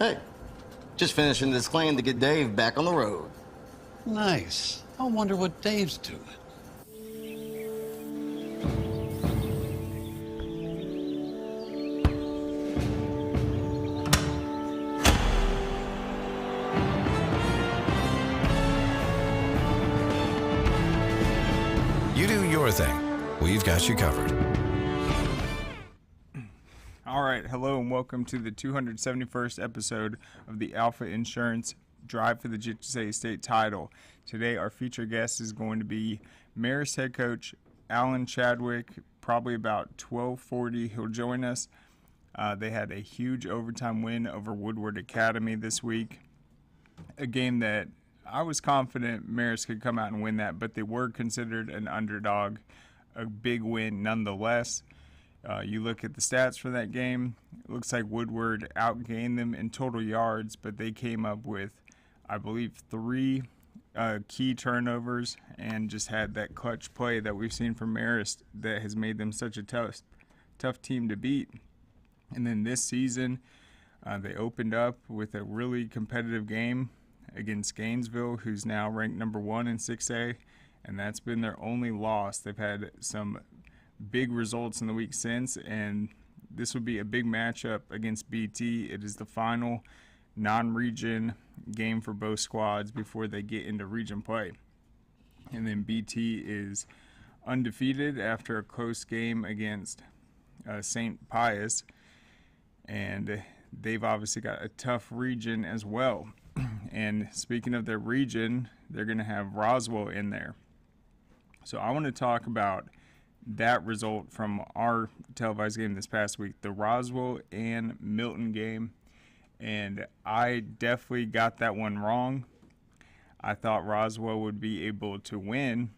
Hey, just finishing this claim to get Dave back on the road. Nice. I wonder what Dave's doing. You do your thing. We've got you covered. All right, hello and welcome to the 271st episode of the Alfa Insurance Drive for the GHSA State Title. Today our featured guest is going to be Marist head coach Alan Chadwick. Probably about 12:40 he'll join us. They had a huge overtime win over Woodward Academy this week, a game that I was confident Marist could come out and win that, but they were considered an underdog, a big win nonetheless. You look at the stats for that game, it looks like Woodward outgained them in total yards, but they came up with, I believe, 3 key turnovers and just had that clutch play that we've seen from Marist that has made them such a tough team to beat. And then this season, they opened up with a really competitive game against Gainesville, who's now ranked number 1 in 6A, and that's been their only loss. They've had some big results in the week since, and this would be a big matchup against BT. It is the final non-region game for both squads before they get into region play. And then BT is undefeated after a close game against St. Pius, and they've obviously got a tough region as well. And speaking of their region, they're going to have Roswell in there. So I want to talk about that result from our televised game this past week, the Roswell and Milton game. And I definitely got that one wrong. I thought Roswell would be able to win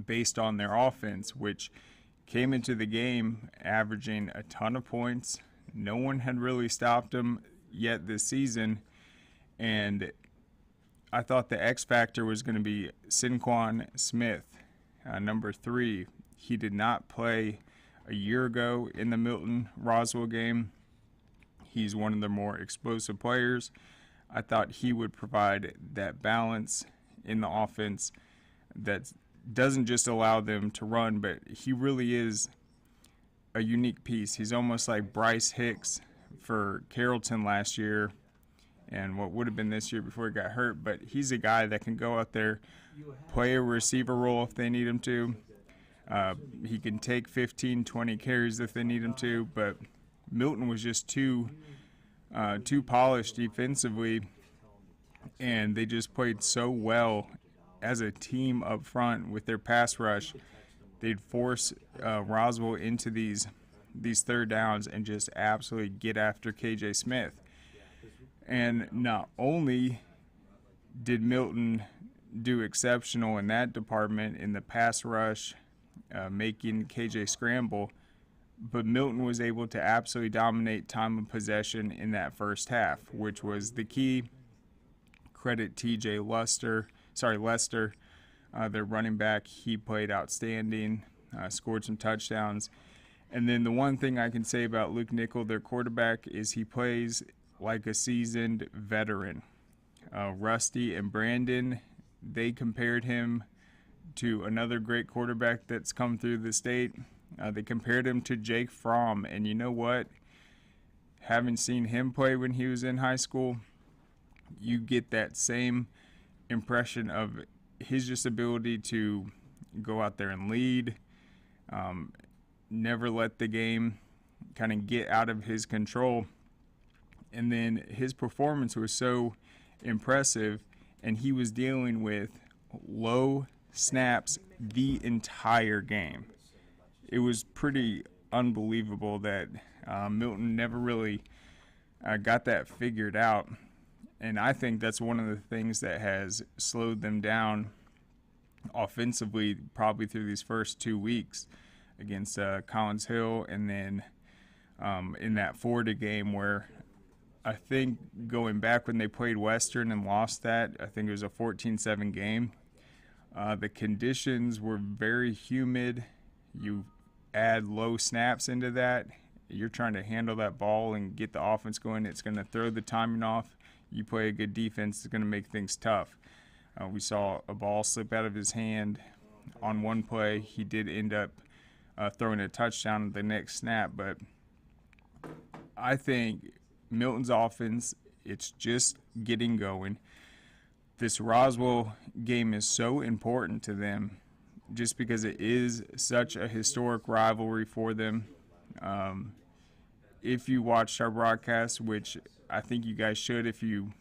based on their offense, which came into the game averaging a ton of points. No one had really stopped them yet this season. And I thought the X factor was going to be Sinquan Smith, number 3. He did not play a year ago in the Milton-Roswell game. He's one of the more explosive players. I thought he would provide that balance in the offense that doesn't just allow them to run, but he really is a unique piece. He's almost like Bryce Hicks for Carrollton last year and what would have been this year before he got hurt, but he's a guy that can go out there, play a receiver role if they need him to. He can take 15, 20 carries if they need him to, but Milton was just too polished defensively, and they just played so well as a team up front with their pass rush. They'd force Roswell into these third downs and just absolutely get after KJ Smith. And not only did Milton do exceptional in that department in the pass rush, making KJ scramble, but Milton was able to absolutely dominate time of possession in that first half, which was the key. Credit TJ Lester, their running back. He played outstanding, scored some touchdowns. And then the one thing I can say about Luke Nickel, their quarterback, is he plays like a seasoned veteran. Rusty and Brandon, they compared him to another great quarterback that's come through the state. They compared him to Jake Fromm, and you know what? Having seen him play when he was in high school, you get that same impression of his just ability to go out there and lead, never let the game kind of get out of his control. And then his performance was so impressive, and he was dealing with low snaps the entire game. It was pretty unbelievable that Milton never really got that figured out. And I think that's one of the things that has slowed them down offensively probably through these first 2 weeks against Collins Hill, and then in that Florida game where I think going back when they played Western and lost that, I think it was a 14-7 game. The conditions were very humid. You add low snaps into that, you're trying to handle that ball and get the offense going. It's going to throw the timing off. You play a good defense, it's going to make things tough. We saw a ball slip out of his hand on one play. He did end up throwing a touchdown the next snap, but I think Milton's offense, it's just getting going. This Roswell game is so important to them just because it is such a historic rivalry for them. If you watched our broadcast, which I think you guys should if you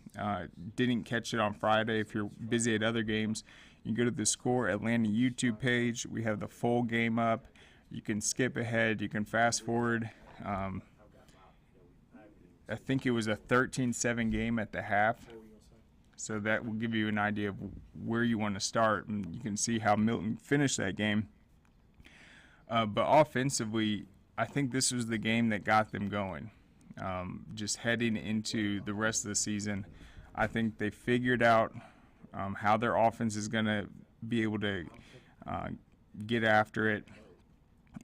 didn't catch it on Friday, if you're busy at other games, you can go to the Score Atlanta YouTube page. We have the full game up. You can skip ahead. You can fast forward. I think it was a 13-7 game at the half. So that will give you an idea of where you want to start. And you can see how Milton finished that game. But offensively, I think this was the game that got them going. Just heading into the rest of the season, I think they figured out how their offense is going to be able to get after it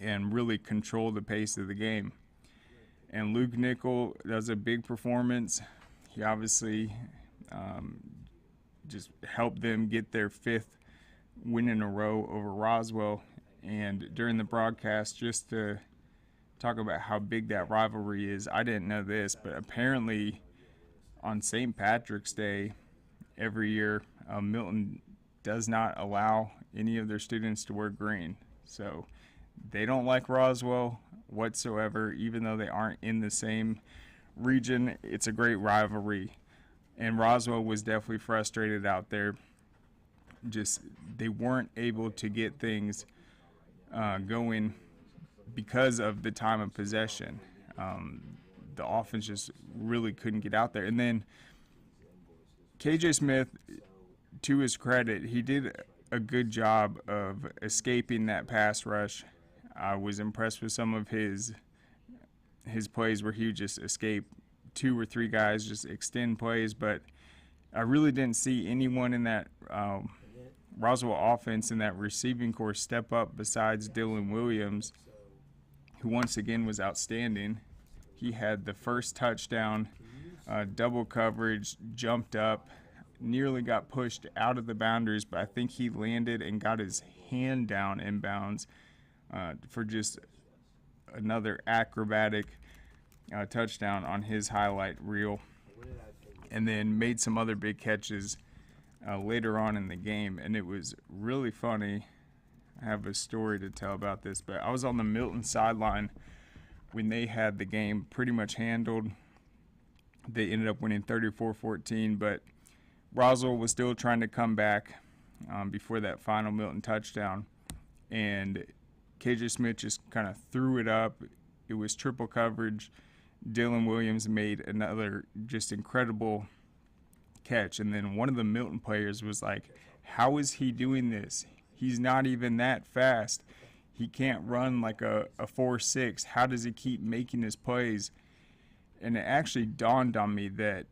and really control the pace of the game. And Luke Nickel does a big performance. He obviously just helped them get their 5th win in a row over Roswell. And during the broadcast, just to talk about how big that rivalry is, I didn't know this, but apparently on St. Patrick's Day every year, Milton does not allow any of their students to wear green. So they don't like Roswell whatsoever, even though they aren't in the same region. It's a great rivalry. And Roswell was definitely frustrated out there. Just they weren't able to get things going because of the time of possession. The offense just really couldn't get out there. And then KJ Smith, to his credit, he did a good job of escaping that pass rush. I was impressed with some of his plays where he would just escape 2 or 3 guys, just extend plays. But I really didn't see anyone in that Roswell offense in that receiving corps step up besides Dylan Williams, who once again was outstanding. He had the first touchdown, double coverage, jumped up, nearly got pushed out of the boundaries, but I think he landed and got his hand down in bounds for just another acrobatic touchdown on his highlight reel, and then made some other big catches later on in the game. And it was really funny. I have a story to tell about this, but I was on the Milton sideline when they had the game pretty much handled. They ended up winning 34-14, but Roswell was still trying to come back before that final Milton touchdown, and KJ Smith just kind of threw it up. It was triple coverage. Dylan Williams made another just incredible catch, and then one of the Milton players was like, how is he doing this? He's not even that fast. He can't run like a 4.6. How does he keep making his plays? And it actually dawned on me that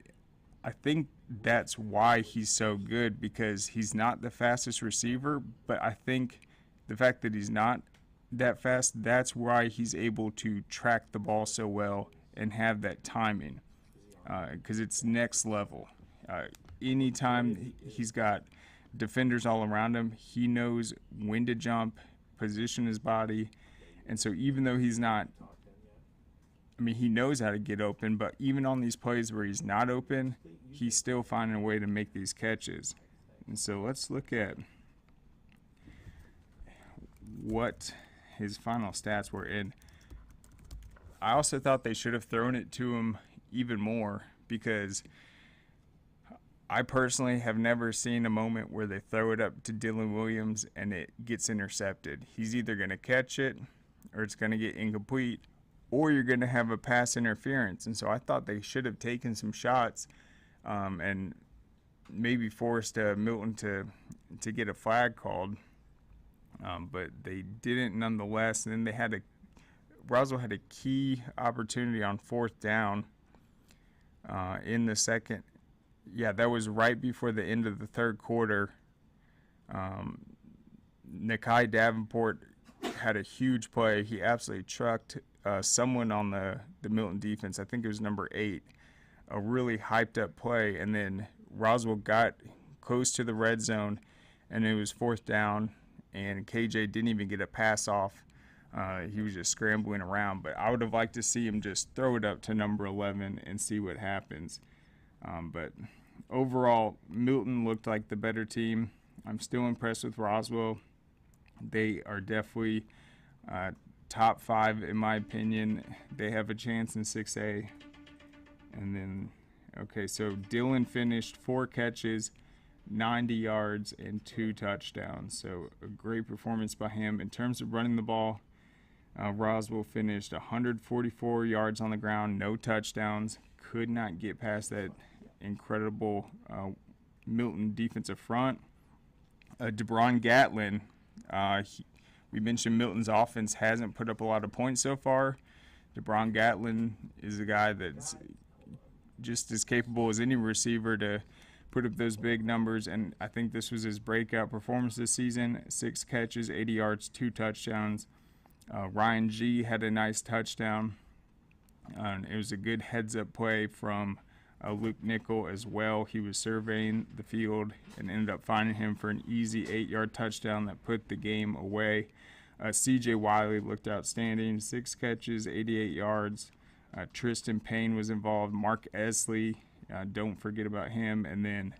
I think that's why he's so good, because he's not the fastest receiver, but I think the fact that he's not that fast, that's why he's able to track the ball so well and have that timing, because it's next level. Anytime he's got defenders all around him, he knows when to jump, position his body. And so even though he's not, he knows how to get open, but even on these plays where he's not open, he's still finding a way to make these catches. And so let's look at what his final stats were. And I also thought they should have thrown it to him even more, because I personally have never seen a moment where they throw it up to Dylan Williams and it gets intercepted. He's either going to catch it or it's going to get incomplete, or you're going to have a pass interference. And so I thought they should have taken some shots and maybe forced Milton to get a flag called. But they didn't nonetheless. And then Roswell had a key opportunity on 4th down in the second. Yeah, that was right before the end of the third quarter. Nakai Davenport had a huge play. He absolutely trucked someone on the Milton defense, I think it was number 8, a really hyped up play, and then Roswell got close to the red zone, and it was 4th down, and KJ didn't even get a pass off. He was just scrambling around, but I would have liked to see him just throw it up to number 11 and see what happens. But overall, Milton looked like the better team. I'm still impressed with Roswell. They are definitely top 5 in my opinion. They have a chance in 6A. And then, okay, so Dylan finished 4 catches, 90 yards, and 2 touchdowns. So a great performance by him. In terms of running the ball, Roswell finished 144 yards on the ground, no touchdowns. Could not get past that incredible Milton defensive front. DeBron Gatlin, we mentioned Milton's offense hasn't put up a lot of points so far. DeBron Gatlin is a guy that's just as capable as any receiver to put up those big numbers, and I think this was his breakout performance this season. 6 catches, 80 yards, 2 touchdowns. Ryan G had a nice touchdown. It was a good heads-up play from Luke Nickel as well. He was surveying the field and ended up finding him for an easy 8-yard touchdown that put the game away. C.J. Wiley looked outstanding. 6 catches, 88 yards. Tristan Payne was involved. Mark Esley, don't forget about him. And then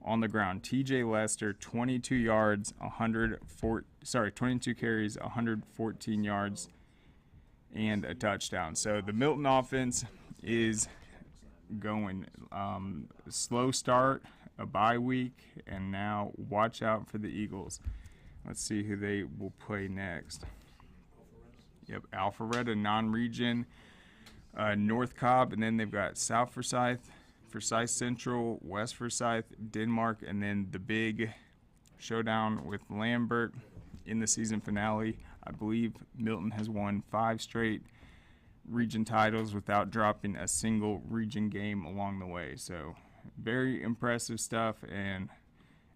on the ground, T.J. Lester, 22 yards, 22 carries, 114 yards, and a touchdown. So the Milton offense is going slow start, a bye week, and now watch out for the Eagles. Let's see who they will play next. Yep, Alpharetta, non-region, North Cobb, and then they've got South Forsyth, Forsyth Central, West Forsyth, Denmark, and then the big showdown with Lambert in the season finale. I believe Milton has won 5 straight region titles without dropping a single region game along the way. So very impressive stuff, and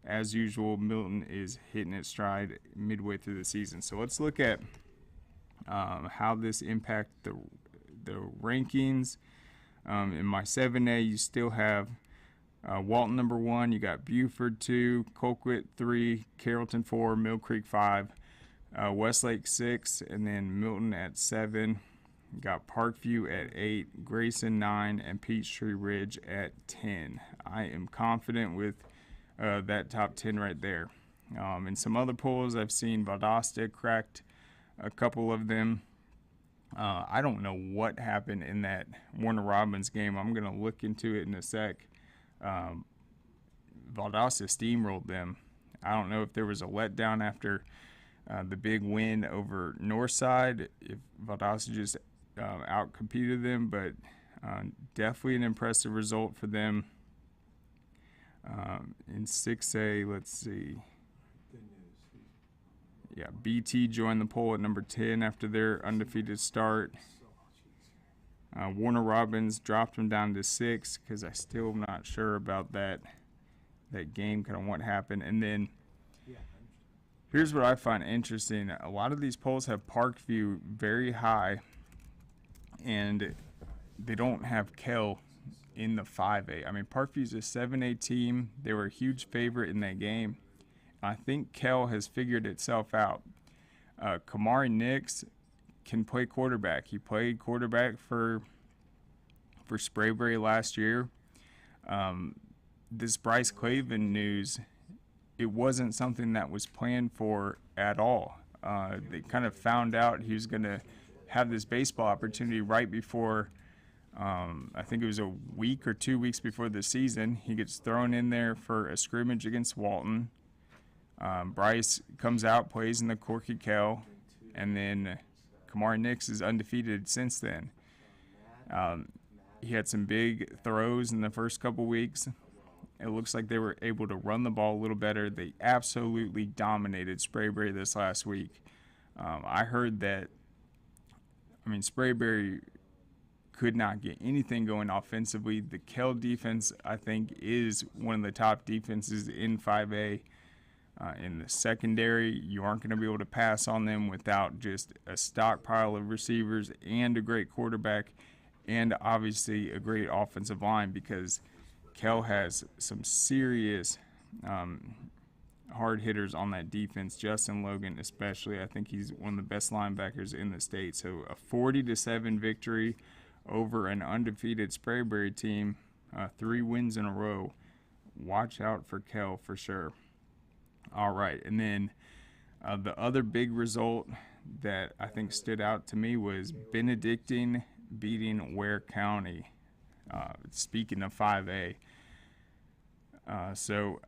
as usual, Milton is hitting its stride midway through the season. So let's look at how this impacts the rankings. In my 7A, you still have Walton number 1, you got Buford 2, Colquitt 3, Carrollton 4, Mill Creek 5, Westlake 6, and then Milton at 7. You got Parkview at 8, Grayson 9, and Peachtree Ridge at 10. I am confident with that top 10 right there. In some other polls, I've seen Valdosta cracked a couple of them. I don't know what happened in that Warner Robins game. I'm going to look into it in a sec. Valdosta steamrolled them. I don't know if there was a letdown after the big win over Northside, if Valdosta just out-competed them, but definitely an impressive result for them. In 6A, let's see. Yeah, BT joined the poll at number 10 after their undefeated start. Warner Robins dropped them down to 6 because I still am not sure about that game, kind of what happened. And then here's what I find interesting. A lot of these polls have Parkview very high, and they don't have Kell in the 5A. I mean, Parkview's a 7A team. They were a huge favorite in that game. I think Kell has figured itself out. Kamari Nix can play quarterback. He played quarterback for Sprayberry last year. This Bryce Clavin news, it wasn't something that was planned for at all. They kind of found out he was going to have this baseball opportunity right before, I think it was a week or 2 weeks before the season. He gets thrown in there for a scrimmage against Walton. Bryce comes out, plays in the Corky Kell, and then Kamari Nix is undefeated since then. He had some big throws in the first couple weeks. It looks like they were able to run the ball a little better. They absolutely dominated Sprayberry this last week. I heard that, Sprayberry could not get anything going offensively. The Kell defense, I think, is one of the top defenses in 5A. In the secondary, you aren't going to be able to pass on them without just a stockpile of receivers and a great quarterback and obviously a great offensive line, because Kell has some serious hard hitters on that defense. Justin Logan especially, I think he's one of the best linebackers in the state. So a 40-7 victory over an undefeated Sprayberry team, 3 wins in a row. Watch out for Kell for sure. All right, and then the other big result that I think stood out to me was Benedictine beating Ware County. Speaking of 5A, so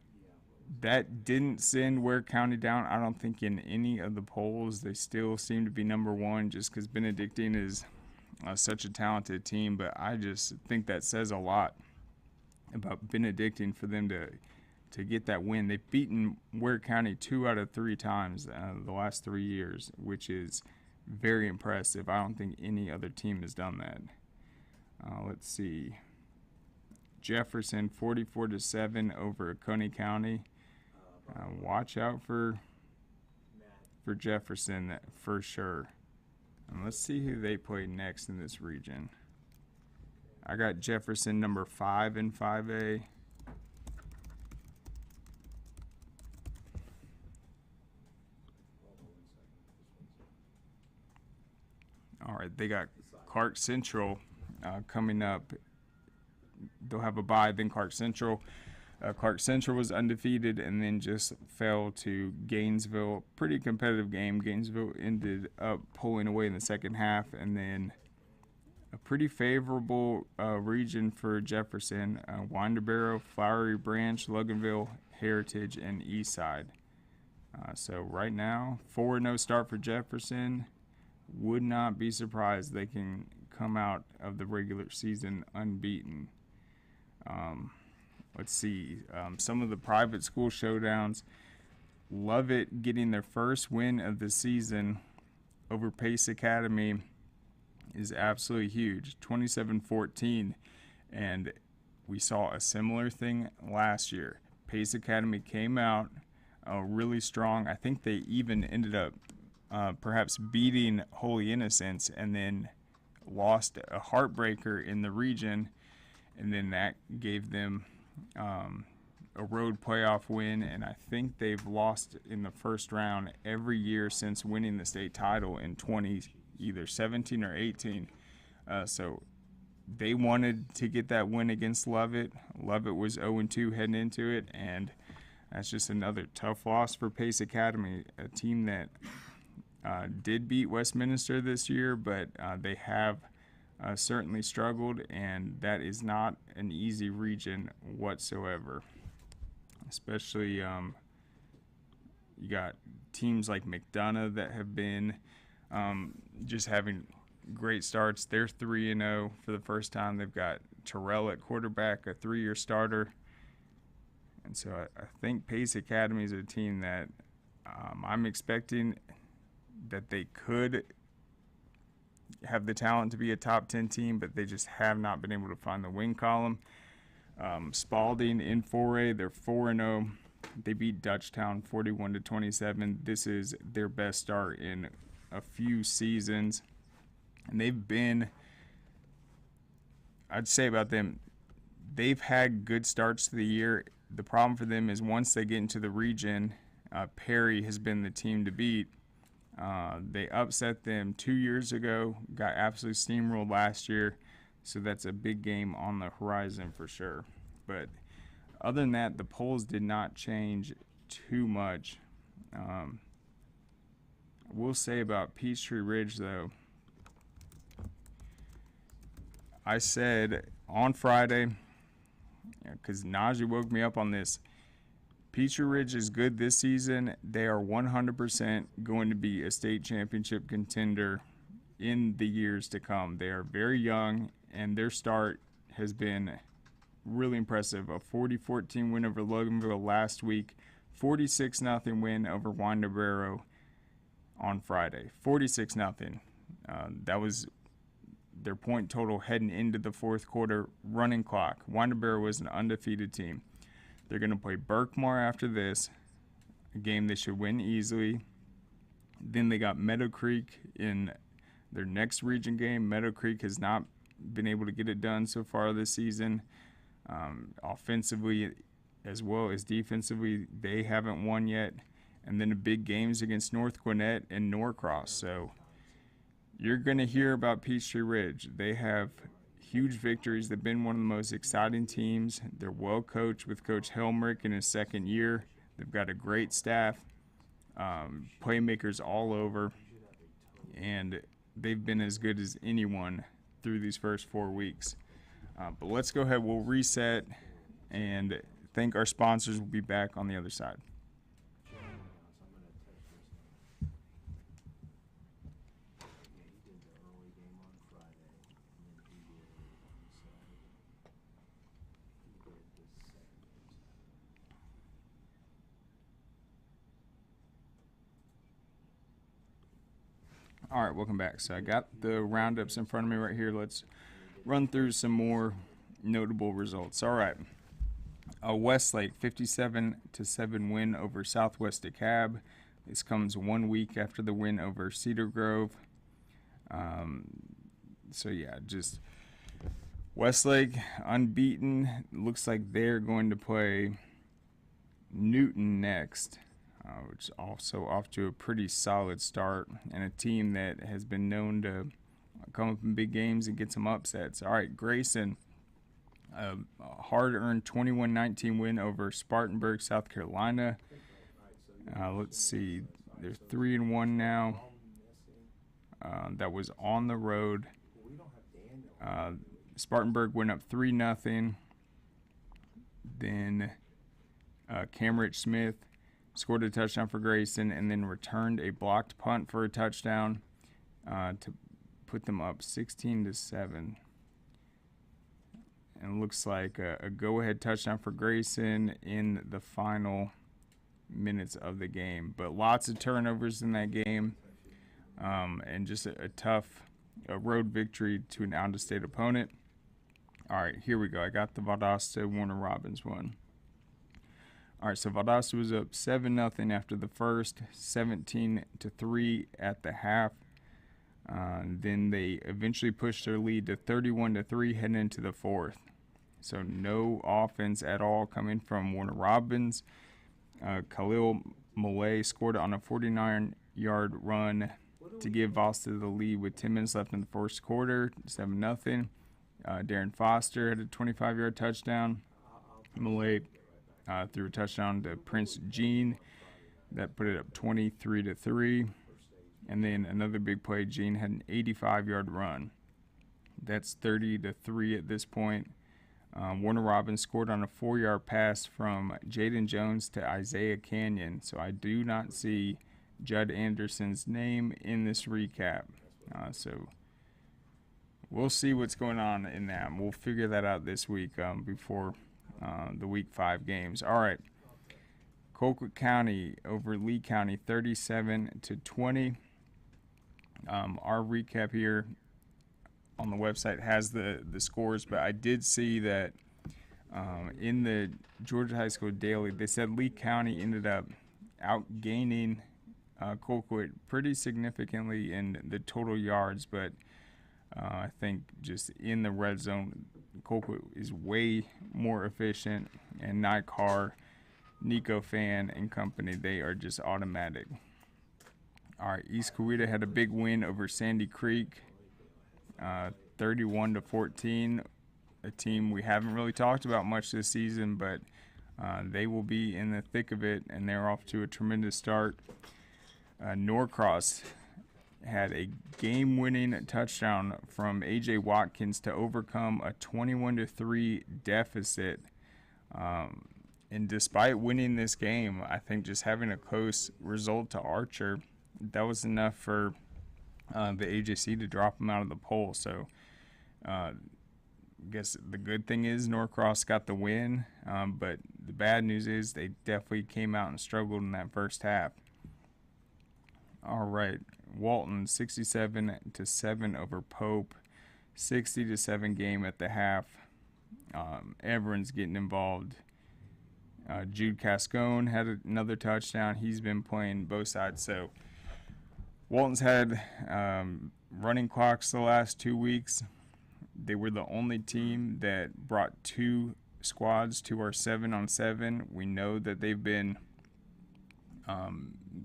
that didn't send Ware County down. I don't think in any of the polls. They still seem to be number one just because Benedictine is such a talented team. But I just think that says a lot about Benedictine for them to get that win. They've beaten Ware County 2 out of 3 times the last 3 years, which is very impressive. I don't think any other team has done that. Let's see. Jefferson 44-7 over Coney County. Watch out for Jefferson for sure. And let's see who they play next in this region. I got Jefferson number 5 in 5A. All right, they got Clark Central coming up. They'll have a bye, then Clark Central. Clark Central was undefeated and then just fell to Gainesville. Pretty competitive game. Gainesville ended up pulling away in the second half, and then a pretty favorable region for Jefferson. Winterboro, Flowery Branch, Loganville, Heritage, and Eastside. So right now, 4-0 start for Jefferson. Would not be surprised they can come out of the regular season unbeaten. Let's see. Some of the private school showdowns. Lovett getting their first win of the season over Pace Academy is absolutely huge. 27-14. And we saw a similar thing last year. Pace Academy came out really strong. I think they even ended up perhaps beating Holy Innocents, and then lost a heartbreaker in the region, and then that gave them a road playoff win. And I think they've lost in the first round every year since winning the state title in either 17 or 18. So they wanted to get that win against Lovett. Lovett was 0-2 heading into it, and that's just another tough loss for Pace Academy, a team that did beat Westminster this year, but they have certainly struggled, and that is not an easy region whatsoever. Especially you got teams like McDonough that have been just having great starts. They're 3-0 for the first time. They've got Terrell at quarterback, a 3-year starter. And so I think Pace Academy is a team that I'm expecting that they could have the talent to be a top 10 team, but they just have not been able to find the win column. Spalding in 4A, they're 4-0. They beat Dutchtown 41-27. This is their best start in a few seasons. And they've been, I'd say about them, they've had good starts to the year. The problem for them is once they get into the region, Perry has been the team to beat. They upset them 2 years ago, got absolutely steamrolled last year, so that's a big game on the horizon for sure. But other than that, the polls did not change too much. I will say about Peachtree Ridge, though, I said on Friday, because Najee woke me up on this, Peachtree Ridge is good this season. They are 100% going to be a state championship contender in the years to come. They are very young, and their start has been really impressive. A 40-14 win over Loganville last week, 46-0 win over Winterboro on Friday. 46-0. That was their point total heading into the fourth quarter running clock. Winterboro was an undefeated team. They're going to play Berkmar after this. a game they should win easily. Then they got Meadow Creek in their next region game. Meadow Creek has not been able to get it done so far this season. Offensively as well as defensively, they haven't won yet. And then the big games against North Gwinnett and Norcross. So you're going to hear about Peachtree Ridge. They have huge victories. They've been one of the most exciting teams. They're well coached with Coach Helmrich in his second year. They've got a great staff, playmakers all over, and they've been as good as anyone through these first 4 weeks. But let's go ahead. We'll reset and thank our sponsors. We'll be back on the other side. All right, welcome back. So I got the roundups in front of me right here. Let's run through some more notable results. All right. Westlake 57-7 win over Southwest DeKalb. This comes 1 week after the win over Cedar Grove. So yeah, just Westlake unbeaten. Looks like they're going to play Newton next. Which is also off to a pretty solid start, and a team that has been known to come up in big games and get some upsets. All right, Grayson, a hard-earned 21-19 win over Spartanburg, South Carolina. Let's see, they're 3-1 now. That was on the road. Spartanburg went up 3-0. Then Camrich Smith scored a touchdown for Grayson and then returned a blocked punt for a touchdown to put them up 16-7. And it looks like a go-ahead touchdown for Grayson in the final minutes of the game. But lots of turnovers in that game, and just a tough road victory to an out-of-state opponent. All right, here we go. I got the Valdosta Warner Robins one. All right, so Valdosta was up 7-0 after the first, 17-3 at the half. Then they eventually pushed their lead to 31-3 heading into the fourth. So no offense at all coming from Warner Robins. Khalil Malay scored on a 49-yard run to give Valdosta the lead with 10 minutes left in the first quarter, 7-0. Darren Foster had a 25-yard touchdown. Malay threw a touchdown to Prince Jean that put it up 23-3. And then another big play, Jean had an 85-yard run. That's 30-3 at this point. Warner Robins scored on a 4-yard pass from Jaden Jones to Isaiah Canyon. So I do not see Judd Anderson's name in this recap. So we'll see what's going on in that. We'll figure that out this week before the Week 5 games. All right. Colquitt County over Lee County, 37-20. Our recap here on the website has the scores, but I did see that in the Georgia High School Daily, they said Lee County ended up outgaining Colquitt pretty significantly in the total yards, but I think just in the red zone, Colquitt is way more efficient, and Nikar, Nico Fan, and company, they are just automatic. All right, East Coweta had a big win over Sandy Creek, 31-14, a team we haven't really talked about much this season, but they will be in the thick of it, and they're off to a tremendous start. Norcross had a game-winning touchdown from A.J. Watkins to overcome a 21-3 deficit. And despite winning this game, I think just having a close result to Archer, that was enough for the AJC to drop them out of the poll. So I guess the good thing is Norcross got the win, but the bad news is they definitely came out and struggled in that first half. All right, Walton 67-7 over Pope, 60-7 game at the half. Everyone's getting involved. Jude Cascone had another touchdown. He's been playing both sides. So Walton's had running clocks the last 2 weeks. They were the only team that brought 2 squads to our 7-on-7. We know that they've been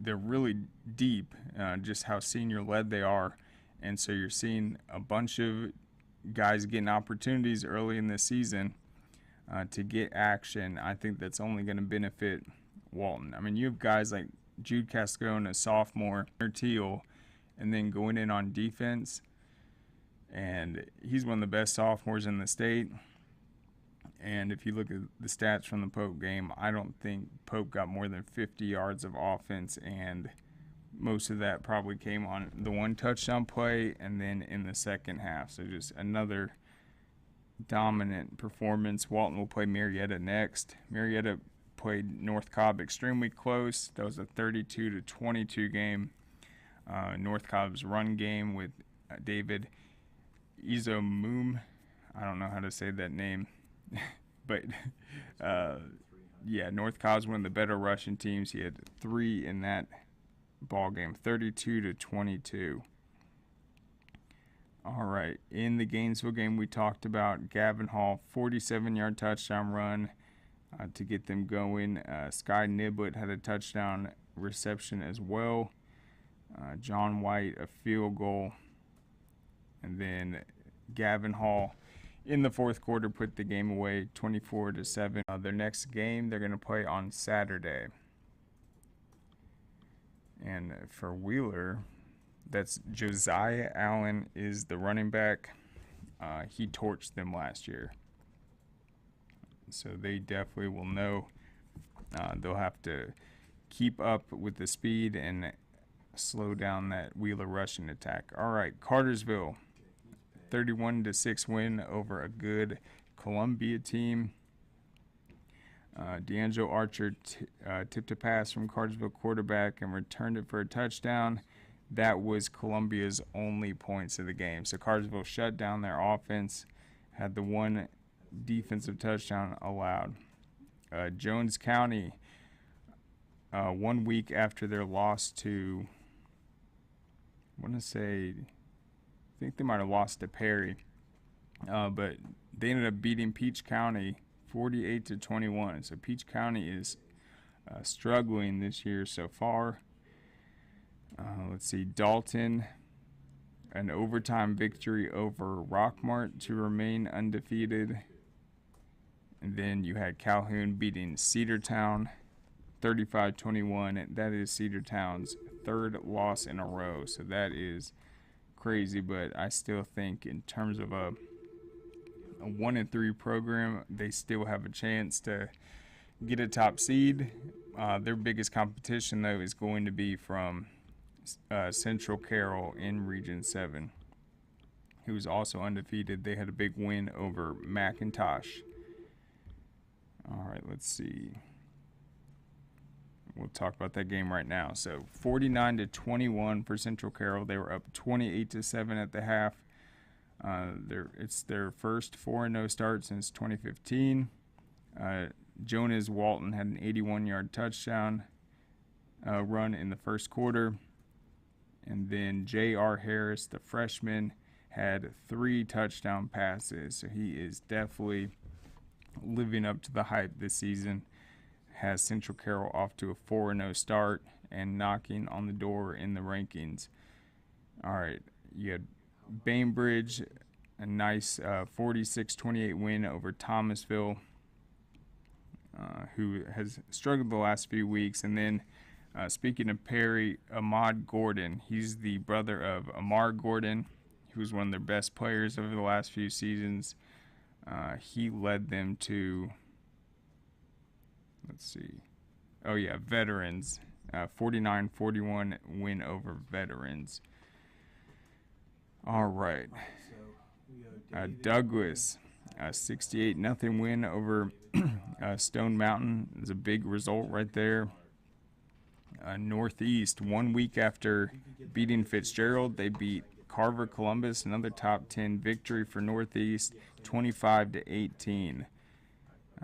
they're really deep, just how senior led they are, and so you're seeing a bunch of guys getting opportunities early in the season to get action. I think that's only going to benefit Walton. I mean, you have guys like Jude Cascone, a sophomore, or Teal, and then going in on defense, and he's one of the best sophomores in the state. And if you look at the stats from the Pope game, I don't think Pope got more than 50 yards of offense, and most of that probably came on the 1 touchdown play and then in the second half. So just another dominant performance. Walton will play Marietta next. Marietta played North Cobb extremely close. That was a 32-22 game. North Cobb's run game with David Izomoom. I don't know how to say that name. But, yeah, North Cobb's one of the better rushing teams. He had 3 in that ball game, 32-22. All right, in the Gainesville game we talked about, Gavin Hall, 47-yard touchdown run to get them going. Sky Niblett had a touchdown reception as well. John White, a field goal. And then Gavin Hall in the fourth quarter put the game away 24-7. Their next game they're going to play on Saturday. And for Wheeler, that's Josiah Allen is the running back. He torched them last year. So they definitely will know. They'll have to keep up with the speed and slow down that Wheeler rushing attack. All right, Cartersville. 31-6 win over a good Columbia team. D'Angelo Archer tipped a pass from Cartersville quarterback and returned it for a touchdown. That was Columbia's only points of the game. So Cartersville shut down their offense, had the 1 defensive touchdown allowed. Jones County, 1 week after their loss to, I think they might have lost to Perry, but they ended up beating Peach County 48-21. So Peach County is struggling this year so far. Let's see, Dalton, an overtime victory over Rockmart to remain undefeated. And then you had Calhoun beating Cedartown 35-21. That is Cedartown's 3rd loss in a row. So that is crazy, but I still think in terms of a 1-3 program, they still have a chance to get a top seed. Their biggest competition, though, is going to be from Central Carroll in Region 7, who's also undefeated. They had a big win over McIntosh. All right, let's see. We'll talk about that game right now. So 49-21 for Central Carroll. They were up 28-7 at the half. It's their first 4-0 start since 2015. Jonas Walton had an 81-yard touchdown run in the first quarter. And then J.R. Harris, the freshman, had 3 touchdown passes. So he is definitely living up to the hype this season. Has Central Carroll off to a 4-0 start and knocking on the door in the rankings. All right, you had Bainbridge, a nice 46-28 win over Thomasville, who has struggled the last few weeks. And then speaking of Perry, Ahmad Gordon, he's the brother of Amar Gordon, who's one of their best players over the last few seasons. He led them to, Veterans, 49-41 win over Veterans. All right. Douglas, 68-0 win over Stone Mountain. It's a big result right there. Northeast, 1 week after beating Fitzgerald, they beat Carver Columbus, another top 10 victory for Northeast, 25-18.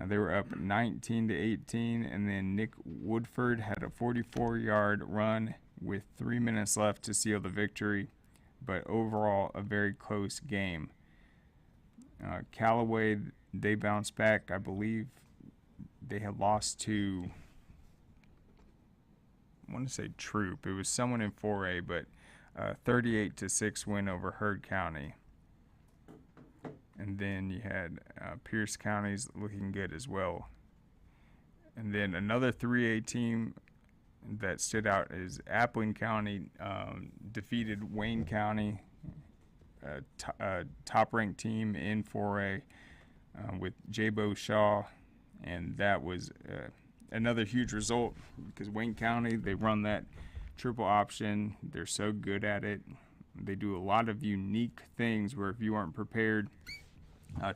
They were up 19-18, and then Nick Woodford had a 44-yard run with 3 minutes left to seal the victory, but overall a very close game. Callaway, they bounced back. I believe they had lost to, I want to say Troop. It was someone in 4A, but 38-6 win over Heard County. And then you had Pierce County's looking good as well. And then another 3A team that stood out is Appling County defeated Wayne County, a top-ranked team in 4A with J-Bo Shaw. And that was another huge result because Wayne County, they run that triple option. They're so good at it. They do a lot of unique things where if you aren't prepared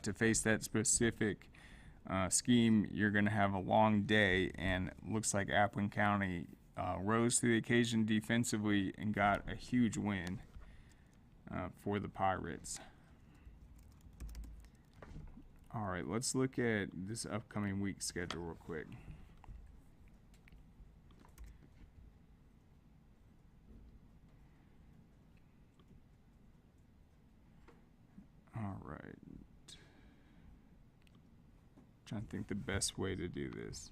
to face that specific scheme, you're going to have a long day. And it looks like Appling County rose to the occasion defensively and got a huge win for the Pirates. All right, let's look at this upcoming week schedule real quick. All right. Trying to think the best way to do this.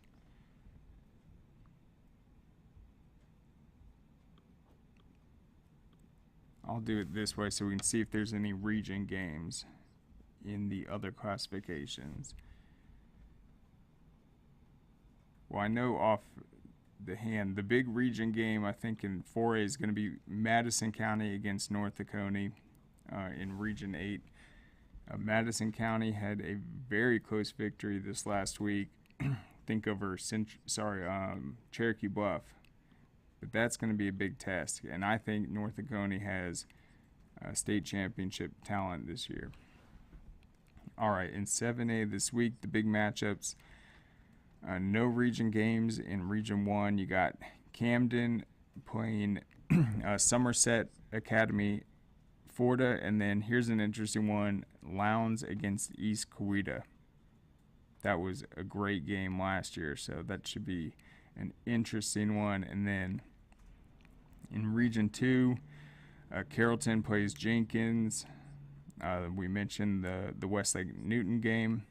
I'll do it this way so we can see if there's any region games in the other classifications. Well, I know off the hand, the big region game I think in 4A is going to be Madison County against North Oconee in Region 8. Madison County had a very close victory this last week. Think over Cherokee Bluff. But that's going to be a big test, and I think North Oconee has state championship talent this year. All right, in 7A this week, the big matchups. No region games in Region 1. You got Camden playing Somerset Academy, Forda, and then here's an interesting one, Lowndes against East Coweta. That was a great game last year, so that should be an interesting one. And then in Region 2, Carrollton plays Jenkins. We mentioned the Westlake Newton game.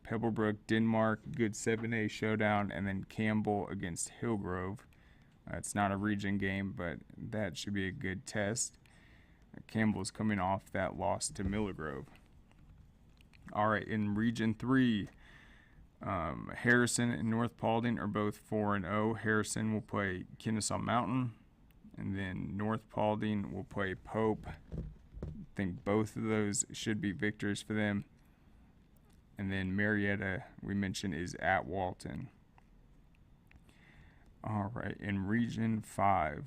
Pebblebrook, Denmark, good 7A showdown, and then Campbell against Hillgrove. It's not a region game, but that should be a good test. Campbell's coming off that loss to Miller Grove. All right, in Region 3, Harrison and North Paulding are both 4-0. Harrison will play Kennesaw Mountain, and then North Paulding will play Pope. I think both of those should be victories for them. And then Marietta, we mentioned, is at Walton. All right, in Region 5,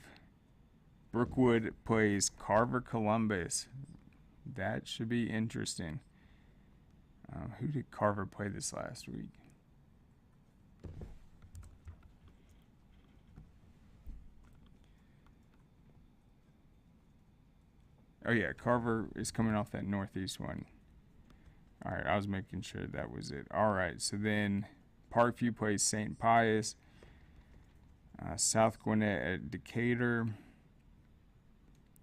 Brookwood plays Carver Columbus. That should be interesting. Who did Carver play this last week? Oh, yeah, Carver is coming off that Northeast one. All right, I was making sure that was it. All right, so then Parkview plays St. Pius. South Gwinnett at Decatur.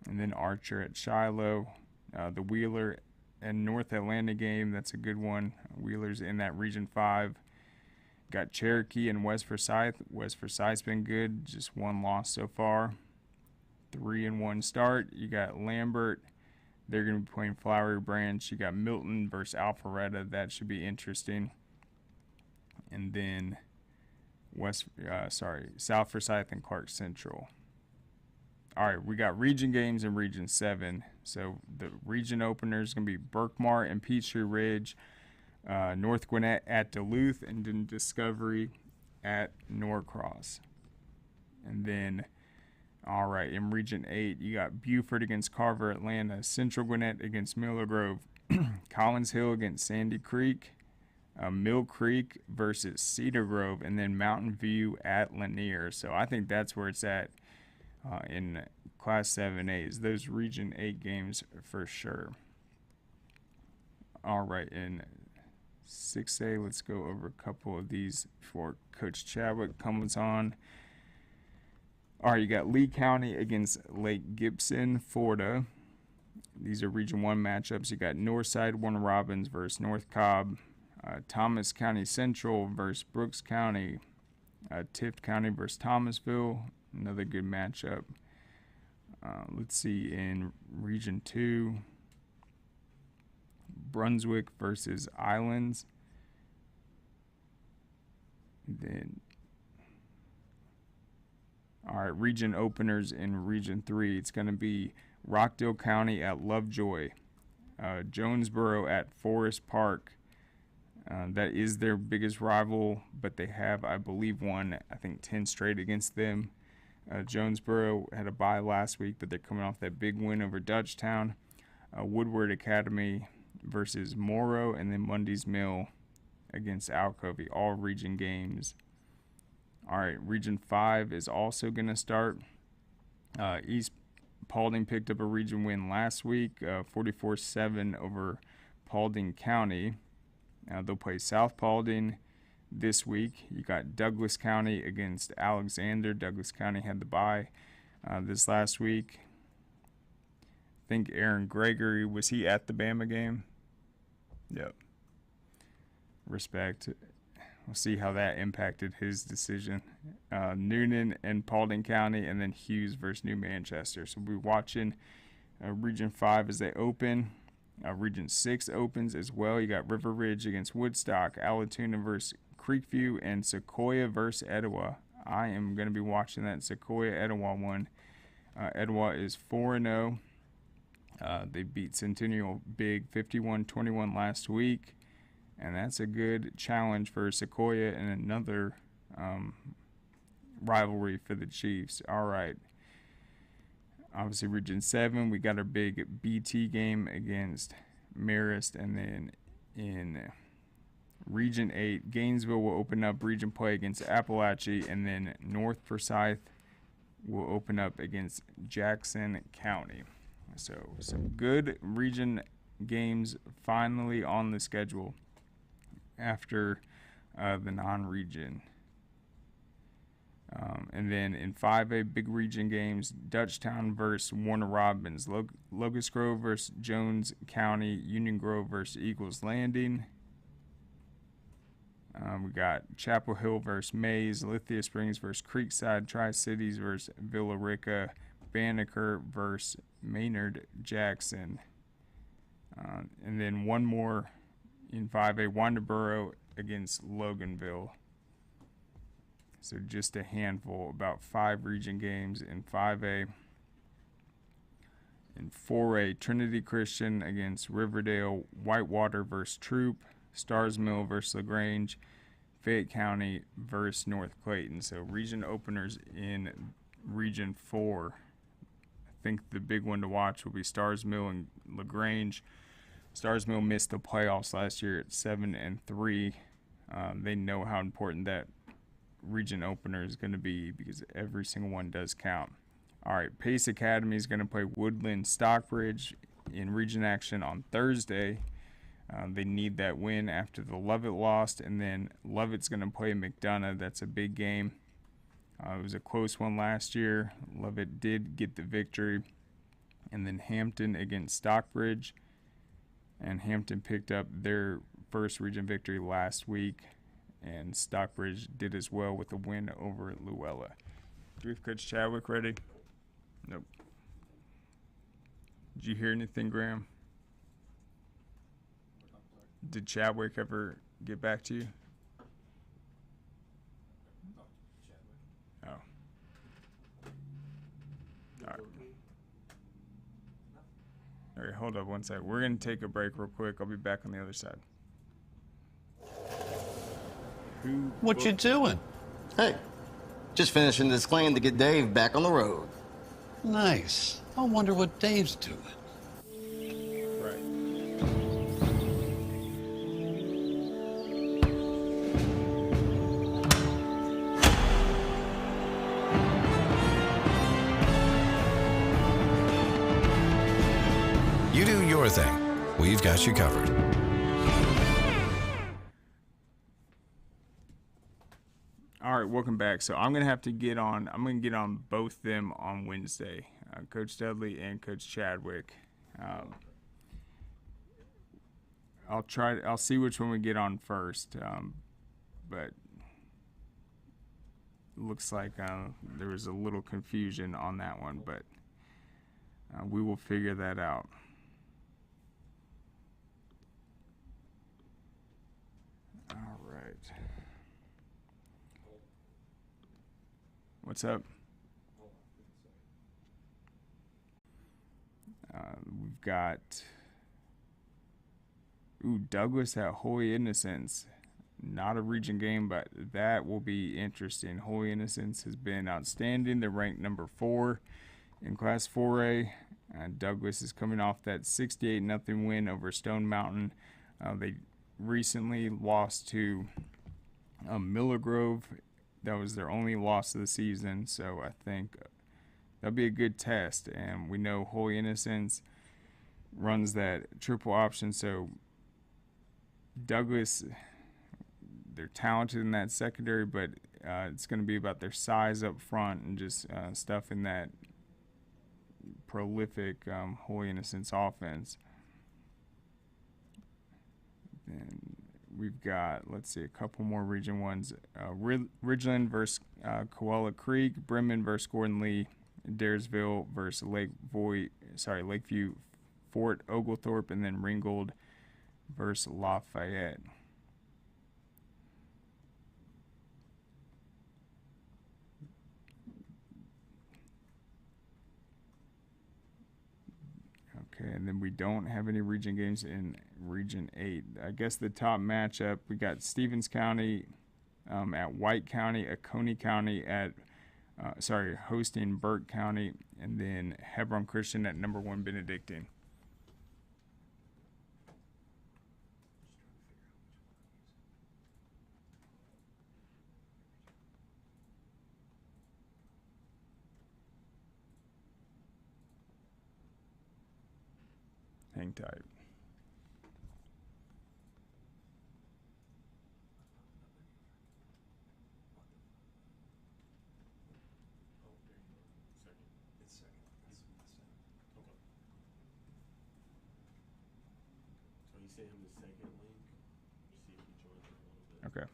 And then Archer at Shiloh. The Wheeler and North Atlanta game, that's a good one. Wheeler's in that Region 5. Got Cherokee and West Forsyth. West Forsyth's been good, just one loss so far. 3-1 start. You got Lambert. They're going to be playing Flowery Branch. You got Milton versus Alpharetta. That should be interesting. And then South Forsyth and Clark Central. All right, we got region games in Region 7. So the region opener is going to be Berkmar and Peachtree Ridge. North Gwinnett at Duluth, and then Discovery at Norcross. And then, all right, in Region 8, you got Buford against Carver, Atlanta. Central Gwinnett against Miller Grove. Collins Hill against Sandy Creek. Mill Creek versus Cedar Grove. And then Mountain View at Lanier. So I think that's where it's at in Class 7A, is those Region 8 games for sure. All right, in 6A. Let's go over a couple of these before Coach Chadwick comes on. All right, you got Lee County against Lake Gibson, Florida. These are Region 1 matchups. You got Northside, Warner Robins versus North Cobb. Thomas County Central versus Brooks County. Tift County versus Thomasville. Another good matchup. Let's see, in Region 2, Brunswick versus Islands. Then, all right, region openers in Region 3. It's going to be Rockdale County at Lovejoy, Jonesboro at Forest Park. That is their biggest rival, but they have, I believe, won, 10 straight against them. Jonesboro had a bye last week, but they're coming off that big win over Dutchtown. Woodward Academy versus Morrow, and then Mundy's Mill against Alcovey, all region games. All right, Region 5 is also going to start. East Paulding picked up a region win last week, 44-7 over Paulding County. They'll play South Paulding this week. You got Douglas County against Alexander. Douglas County had the bye this last week. I think Aaron Gregory, was he at the Bama game? Yep. Respect. We'll see how that impacted his decision. Noonan and Paulding County, and then Hughes versus New Manchester. So we'll be watching Region 5 as they open. Region 6 opens as well. You got River Ridge against Woodstock, Allatoona versus Creekview, and Sequoia versus Etowah. I am going to be watching that Sequoia-Etowah one. Etowah is 4-0. They beat Centennial big 51-21 last week. And that's a good challenge for Sequoia and another rivalry for the Chiefs. All right. Obviously, Region 7, we got our big BT game against Marist. And then in Region 8, Gainesville will open up region play against Appalachia. And then North Forsyth will open up against Jackson County. So some good region games finally on the schedule after the non-region. And then in 5A, big region games, Dutchtown versus Warner Robins, Locust Grove versus Jones County, Union Grove versus Eagles Landing. We got Chapel Hill versus Mays, Lithia Springs versus Creekside, Tri-Cities versus Villa Rica, Banneker versus Maynard Jackson. And then one more in 5A, Wanderboro against Loganville. So just a handful, about 5 region games in 5A. In 4A, Trinity Christian against Riverdale, Whitewater versus Troop, Stars Mill versus LaGrange, Fayette County versus North Clayton. So region openers in Region 4. I think the big one to watch will be Stars Mill and LaGrange. Stars Mill missed the playoffs last year at 7-3. They know how important that region opener is going to be because every single one does count. All right, Pace Academy is going to play Woodland Stockbridge in region action on Thursday. They need that win after the Lovett lost, and then Lovett's going to play McDonough. That's a big game. It was a close one last year. Lovett did get the victory. And then Hampton against Stockbridge. And Hampton picked up their first region victory last week. And Stockbridge did as well with a win over Luella. Do we have Coach Chadwick ready? Nope. Did you hear anything, Graham? Did Chadwick ever get back to you? Oh. All right. All right, hold up one second. We're going to take a break real quick. I'll be back on the other side. What you doing? Hey, just finishing this claim to get Dave back on the road. Nice. I wonder what Dave's doing. Right. You do your thing. We've got you covered. All right, welcome back. So I'm gonna get on both them on Wednesday, Coach Dudley and Coach Chadwick. I'll see which one we get on first, but looks like there was a little confusion on that one, but we will figure that out. All right. What's up? We've got Douglas at Holy Innocents. Not a region game, but that will be interesting. Holy Innocents has been outstanding. They're ranked number 4 in Class 4A. Douglas is coming off that 68-0 win over Stone Mountain. They recently lost to Miller Grove. That was their only loss of the season, so I think that'll be a good test. And we know Holy Innocents runs that triple option, so Douglas, they're talented in that secondary, but it's going to be about their size up front and just stuff in that prolific Holy Innocents offense. And we've got, let's see, a couple more region ones. Ridgeland versus Coala Creek, Bremen versus Gordon Lee, Daresville versus Lakeview, Fort Oglethorpe, and then Ringgold versus Lafayette. Okay, and then we don't have any region games in Region 8. I guess the top matchup, we got Stevens County at White County, Oconee County at, hosting Burke County, and then Hebron Christian at number 1 Benedictine. Hang tight. Okay.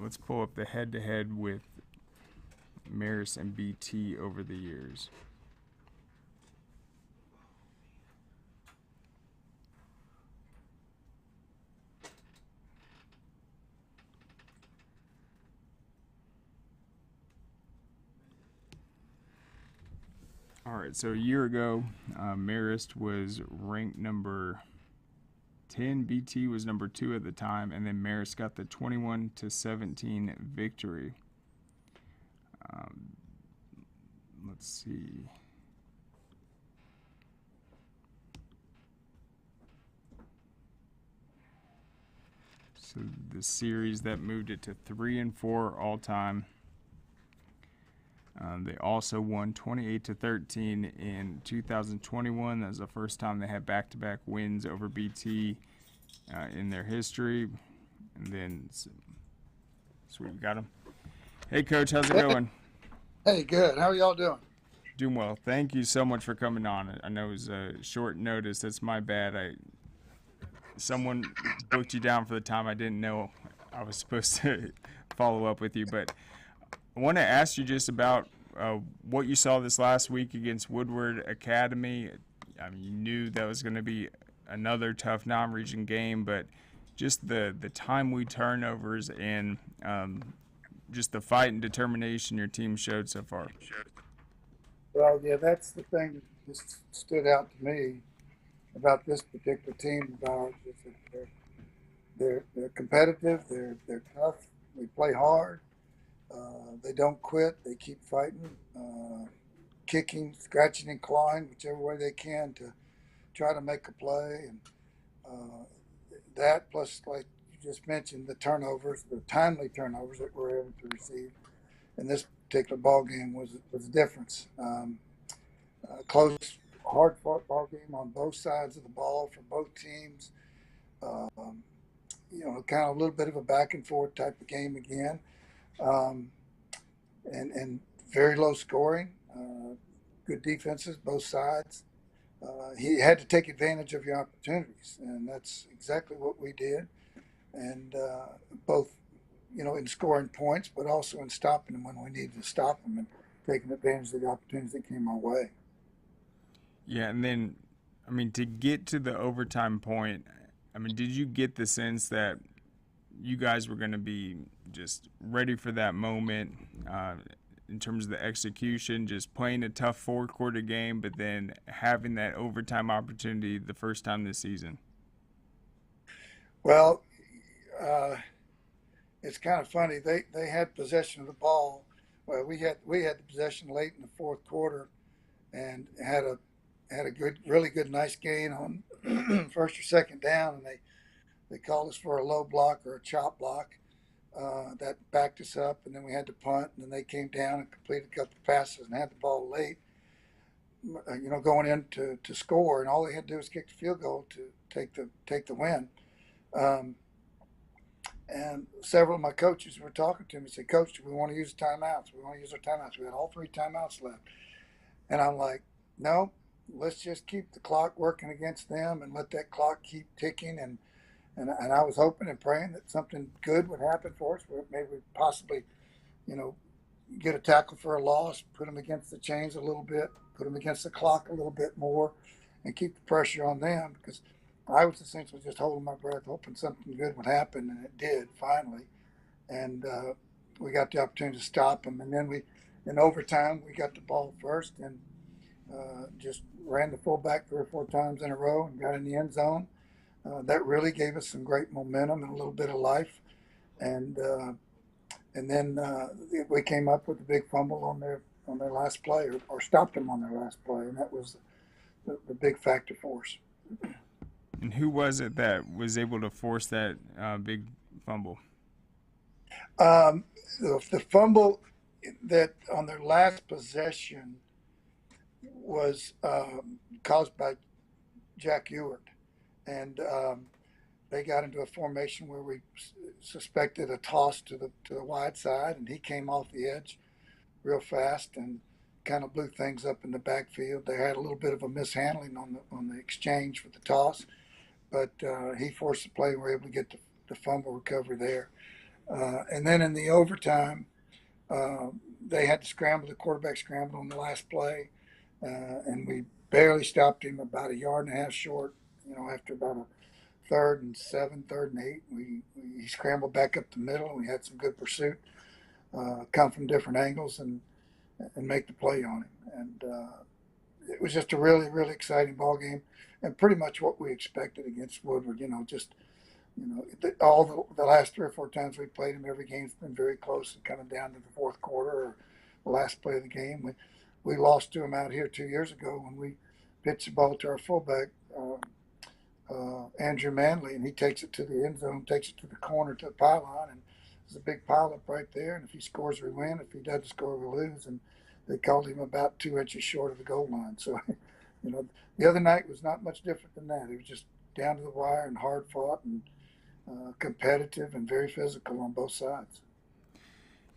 Let's pull up the head-to-head with Marist and BT over the years. All right, so a year ago, Marist was ranked number 10. BT was number 2 at the time, and then Marist got the 21-17 victory. Let's see. So the series that moved it to 3-4 all time. They also won 28-13 in 2021. That was the first time they had back-to-back wins over BT in their history. And then, sweet, we got them. Hey, Coach, how's it going? Hey, good. How are y'all doing? Doing well. Thank you so much for coming on. I know it was a short notice. That's my bad. Someone booked you down for the time. I didn't know I was supposed to follow up with you, but I want to ask you just about what you saw this last week against Woodward Academy. I mean, you knew that was going to be another tough non-region game, but just the timely turnovers and just the fight and determination your team showed so far. Well, yeah, that's the thing that just stood out to me about this particular team of ours. Is that they're competitive. They're tough. We play hard. They don't quit. They keep fighting. kicking, scratching, and clawing, whichever way they can to try to make a play. And that plus, like you just mentioned, the turnovers, the timely turnovers that we're able to receive in this particular ball game was the difference. Close, hard-fought ball game on both sides of the ball for both teams. Kind of a little bit of a back and forth type of game again, and very low scoring. Good defenses, both sides. He had to take advantage of your opportunities, and that's exactly what we did. And both, in scoring points, but also in stopping them when we needed to stop them and taking advantage of the opportunities that came our way. Yeah, and then, to get to the overtime point, did you get the sense that you guys were going to be just ready for that moment in terms of the execution, just playing a tough four-quarter game, but then having that overtime opportunity the first time this season? Well, it's kind of funny. They had possession of the ball. Well, we had the possession late in the fourth quarter, and had a really good, nice gain on first or second down, and they called us for a low block or a chop block that backed us up, and then we had to punt, and then they came down and completed a couple of passes and had the ball late, going in to score, and all they had to do was kick the field goal to take the win. And several of my coaches were talking to me and said, "Coach, we want to use timeouts. We want to use our timeouts." We had all 3 timeouts left. And I'm like, no, let's just keep the clock working against them and let that clock keep ticking. And I was hoping and praying that something good would happen for us. Maybe we'd possibly, get a tackle for a loss, put them against the chains a little bit, put them against the clock a little bit more, and keep the pressure on them, because I was essentially just holding my breath, hoping something good would happen, and it did finally. And we got the opportunity to stop them. And then in overtime, we got the ball first and just ran the fullback 3 or 4 times in a row and got in the end zone. That really gave us some great momentum and a little bit of life. And then we came up with a big fumble on their last play, or stopped them on their last play, and that was the big factor for us. And who was it that was able to force that big fumble? The fumble that on their last possession was caused by Jack Ewart, and they got into a formation where we suspected a toss to the wide side, and he came off the edge real fast and kind of blew things up in the backfield. They had a little bit of a mishandling on the exchange for the toss, but he forced the play and we were able to get the fumble recovery there. And then in the overtime, they had to scramble. The quarterback scrambled on the last play, and we barely stopped him, about 1.5 yards short. After about a 3rd and 7, 3rd and 8, he scrambled back up the middle. We had some good pursuit, come from different angles and make the play on him. And it was just a really, really exciting ball game, and pretty much what we expected against Woodward. All the last 3 or 4 times we played him, every game's been very close and coming down to the fourth quarter or the last play of the game. We lost to him out here 2 years ago when we pitched the ball to our fullback, Andrew Manley, and he takes it to the end zone, takes it to the corner to the pylon, and there's a big pileup right there. And if he scores, we win. If he doesn't score, we lose. And they called him about 2 inches short of the goal line. So, the other night was not much different than that. It was just down to the wire and hard fought and competitive and very physical on both sides.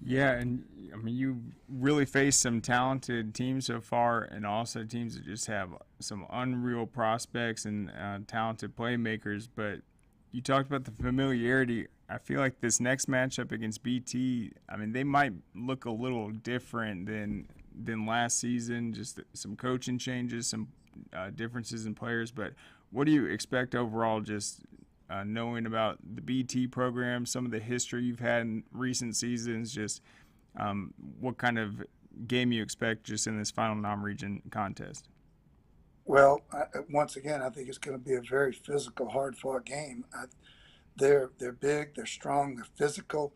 Yeah, and you really faced some talented teams so far, and also teams that just have some unreal prospects and talented playmakers. But you talked about the familiarity. I feel like this next matchup against BT, they might look a little different than last season. Just some coaching changes, some differences in players. But what do you expect overall, just knowing about the BT program, some of the history you've had in recent seasons, just what kind of game you expect just in this final non-region contest? Well, once again, I think it's going to be a very physical, hard-fought game. They're big, they're strong, they're physical.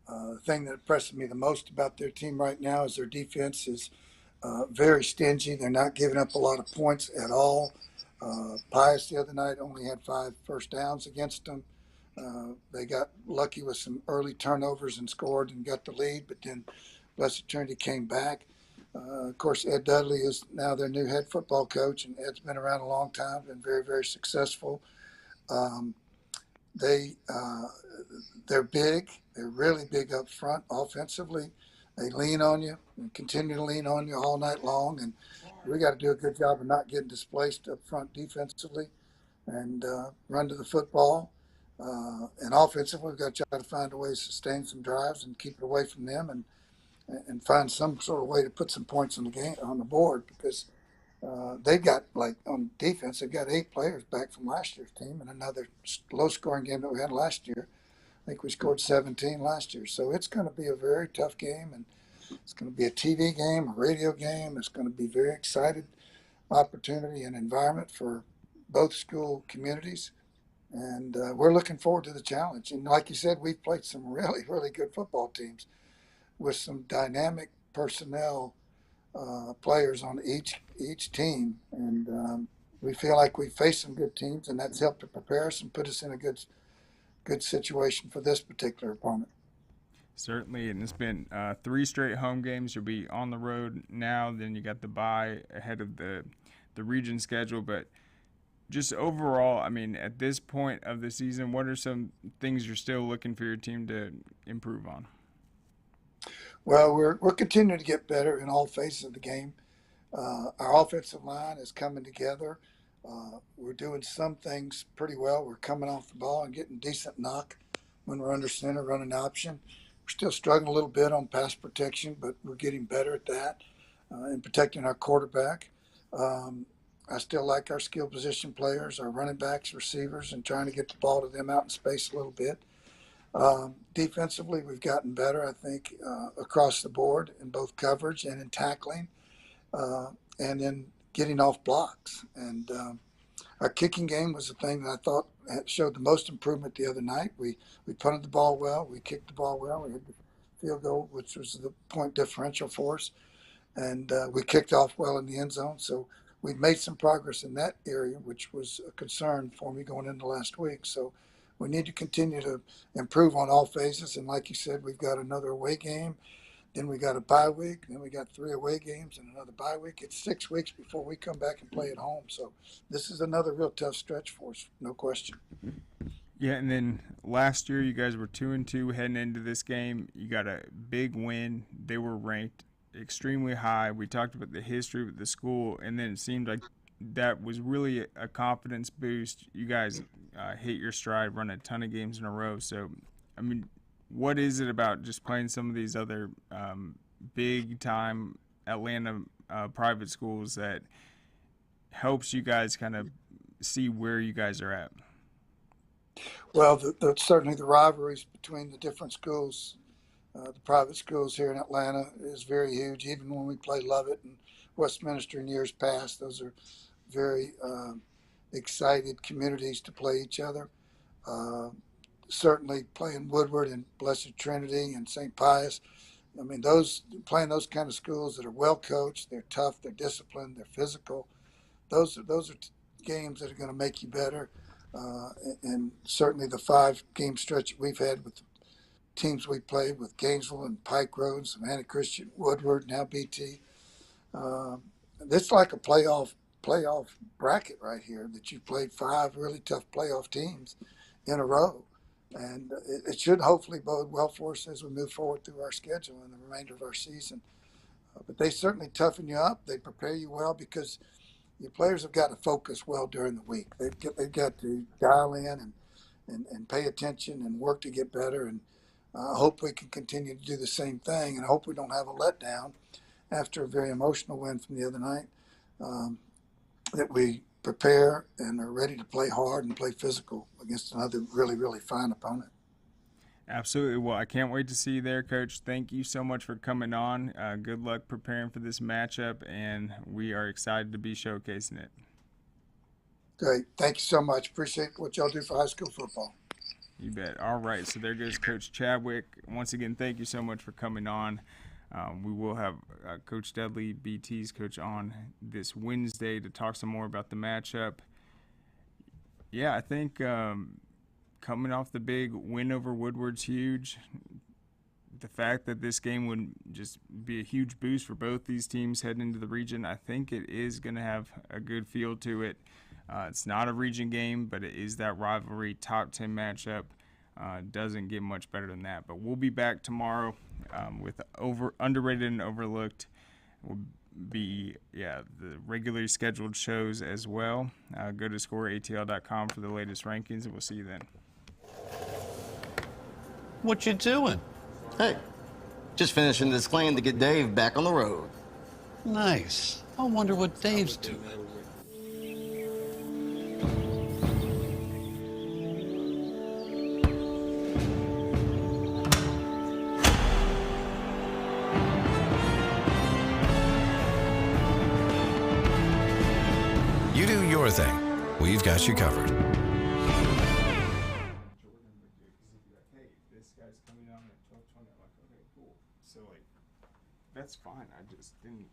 The thing that impresses me the most about their team right now is their defense is very stingy. They're not giving up a lot of points at all. Pius the other night only had 5 first downs against them. They got lucky with some early turnovers and scored and got the lead, but then Blessed Trinity came back. Of course, Ed Dudley is now their new head football coach, and Ed's been around a long time, been very, very successful. Um, they're big. They're really big up front offensively. They lean on you and continue to lean on you all night long, and we got to do a good job of not getting displaced up front defensively and run to the football. And offensively, we've got to try to find a way to sustain some drives and keep it away from them, and find some sort of way to put some points on the game on the board, because they've got, like, on defense, they've got 8 players back from last year's team, and another low-scoring game that we had last year. I think we scored 17 last year, so it's going to be a very tough game, and it's going to be a TV game, a radio game. It's going to be very excited opportunity and environment for both school communities. And we're looking forward to the challenge. And like you said, we've played some really, really good football teams with some dynamic personnel players on each team. And we feel like we faced some good teams, and that's helped to prepare us and put us in a good situation for this particular opponent. Certainly, and it's been 3 straight home games. You'll be on the road now. Then you got the bye ahead of the region schedule. But just overall, I mean, at this point of the season, what are some things you're still looking for your team to improve on? Well, we're continuing to get better in all phases of the game. Our offensive line is coming together. We're doing some things pretty well. We're coming off the ball and getting decent knock when we're under center, running option. We're still struggling a little bit on pass protection, but we're getting better at that and protecting our quarterback. I still like our skill position players, our running backs, receivers, and trying to get the ball to them out in space a little bit. Defensively, we've gotten better, I think, across the board in both coverage and in tackling, and in getting off blocks. And our kicking game was the thing that I thought showed the most improvement the other night. We punted the ball well. We kicked the ball well. We had the field goal, which was the point differential for us. And we kicked off well in the end zone. So we've made some progress in that area, which was a concern for me going into last week. So we need to continue to improve on all phases. And like you said, we've got another away game. Then we got a bye week. Then we got 3 away games and another bye week. It's 6 weeks before we come back and play at home. So this is another real tough stretch for us, no question. Yeah, and then last year you guys were 2-2 heading into this game. You got a big win. They were ranked extremely high. We talked about the history with the school, and then it seemed like that was really a confidence boost. You guys hit your stride, run a ton of games in a row. So, I mean, what is it about just playing some of these other big-time Atlanta private schools that helps you guys kind of see where you guys are at? Well, certainly the rivalries between the different schools, the private schools here in Atlanta, is very huge. Even when we play Lovett and Westminster in years past, those are very excited communities to play each other. Certainly playing Woodward and Blessed Trinity and St. Pius. I mean, playing those kind of schools that are well coached, they're tough, they're disciplined, they're physical. Those are games that are going to make you better. And certainly the 5-game stretch that we've had with the teams we played with Gainesville and Pike Road, Savannah Christian, Woodward, now BT. It's like a playoff bracket right here that you played 5 really tough playoff teams in a row. And it should hopefully bode well for us as we move forward through our schedule and the remainder of our season. But they certainly toughen you up. They prepare you well, because your players have got to focus well during the week. They've got to dial in and pay attention and work to get better. And I hope we can continue to do the same thing, and I hope we don't have a letdown after a very emotional win from the other night, that we prepare and are ready to play hard and play physical against another really, really fine opponent. Absolutely. Well, I can't wait to see you there, Coach. Thank you so much for coming on. Good luck preparing for this matchup, and we are excited to be showcasing it. Great. Thank you so much. Appreciate what y'all do for high school football. You bet. All right, so there goes Coach Chadwick. Once again, thank you so much for coming on. We will have Coach Dudley, BT's coach, on this Wednesday to talk some more about the matchup. Yeah, I think coming off the big win over Woodward's huge. The fact that this game would just be a huge boost for both these teams heading into the region, I think it is going to have a good feel to it. It's not a region game, but it is that rivalry top 10 matchup. Doesn't get much better than that. But we'll be back tomorrow with underrated and overlooked. Will be the regularly scheduled shows as well. Go to scoreatl.com for the latest rankings, and we'll see you then. What you doing? Hey, just finishing this claim to get Dave back on the road. Nice. I wonder what Dave's doing. You do your thing. We've got you covered. Hey, this guy's coming on at 12:20. I'm like, okay, cool. So, like, that's fine. I just didn't